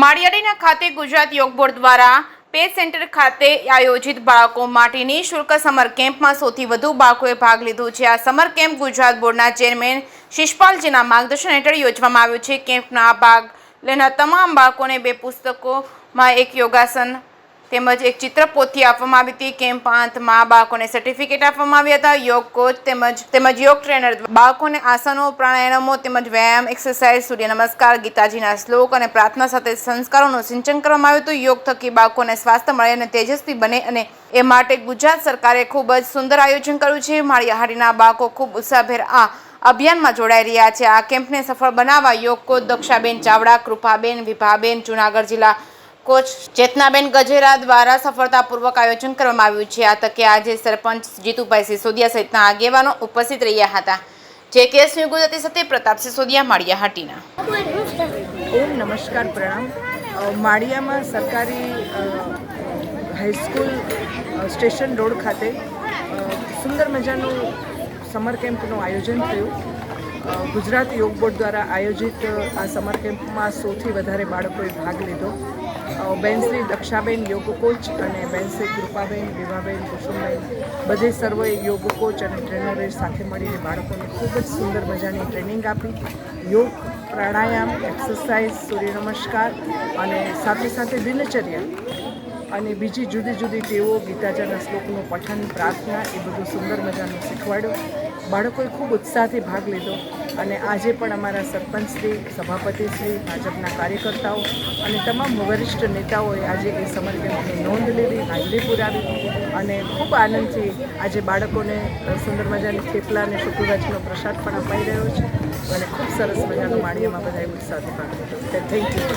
માળિયાડીના ખાતે ગુજરાત યોગ બોર્ડ દ્વારા પે સેન્ટર ખાતે આયોજિત બાળકો માટે નિઃશુલ્ક સમર કેમ્પમાં સૌથી વધુ બાળકોએ ભાગ લીધો છે। આ સમર કેમ્પ ગુજરાત બોર્ડના ચેરમેન શિષપાલજીના માર્ગદર્શન હેઠળ યોજવામાં આવ્યો છે। કેમ્પના ભાગ લેનાર તમામ બાળકોને 2 પુસ્તકોમાં એક યોગાસન તેમજ એક ચિત્રપોથી આપવામાં આવી હતી। કેમ્પ અંતમાં બાળકોને સર્ટિફિકેટ આપવામાં આવ્યા હતા। યોગ કોચ તેમજ યોગ ટ્રેનર બાળકોને આસનો, પ્રાણાયામો તેમજ વ્યાયામ, એક્સરસાઇઝ, સૂર્ય નમસ્કાર, ગીતાજીના શ્લોક અને પ્રાર્થના સાથે સંસ્કારોનું સિંચન કરવામાં આવ્યું હતું। યોગ થકી બાળકોને સ્વાસ્થ્ય મળે અને તેજસ્વી બને અને એ માટે ગુજરાત સરકારે ખૂબ જ સુંદર આયોજન કર્યું છે। માળિયાહાટીના બાળકો ખૂબ ઉત્સાહભેર આ અભિયાનમાં જોડાઈ રહ્યા છે। આ કેમ્પને સફળ બનાવવા યોગ કોચ દક્ષાબેન ચાવડા, કૃપાબેન, વિભાબેન, જૂનાગઢ જિલ્લા કોચ ચેતનાબેન ગજેરા દ્વારા સફળતાપૂર્વક આયોજન કરવામાં આવ્યું છે। આ તકે આજે સરપંચ જીતુભાઈ સિસોદિયા સહિતના આગેવાનો ઉપસ્થિત રહ્યા હતા। જે કેસ ન્યૂઝ ગુજરાતી સાથે પ્રતાપ સિસોદિયા, માળિયાહાટીના। ઓમ નમસ્કાર, પ્રણામ। માળિયામાં સરકારી હાઈસ્કૂલ સ્ટેશન રોડ ખાતે સુંદર મજાનું સમર કેમ્પનું આયોજન થયું। ગુજરાત યોગ બોર્ડ દ્વારા આયોજિત આ સમર કેમ્પમાં 100થી વધારે બાળકોએ ભાગ લીધો। બેન શ્રી દક્ષાબેન યોગ કોચ અને બેન શ્રી કૃપાબેન, વિભાબેન, કુસુમબેન બધે સર્વે યોગ કોચ અને ટ્રેનરે સાથે મળીને બાળકોને ખૂબ જ સુંદર મજાની ટ્રેનિંગ આપી। યોગ, પ્રાણાયામ, એક્સરસાઇઝ, સૂર્ય નમસ્કાર અને સાથે સાથે દિનચર્યા અને બીજી જુદી જુદી ટેવો, ગીતાજીના શ્લોકનું પઠન, પ્રાર્થના એ બધું સુંદર મજાનું શીખવાડ્યું। બાળકોએ ખૂબ ઉત્સાહથી ભાગ લીધો અને આજે પણ અમારા સરપંચશ્રી, સભાપતિશ્રી, ભાજપના કાર્યકર્તાઓ અને તમામ વરિષ્ઠ નેતાઓએ આજે એ સમર કેમ્પની નોંધ લીધી, હાજરી પુરાવી અને ખૂબ આનંદથી આજે બાળકોને સુંદર મજાની થેપલા અને શુક્રવાચનો પ્રસાદ પણ અપાઈ રહ્યો છે અને ખૂબ સરસ મજાનું માળિયામાં બધાએ ઉત્સાહથી ભાગ લીધો। Thank you.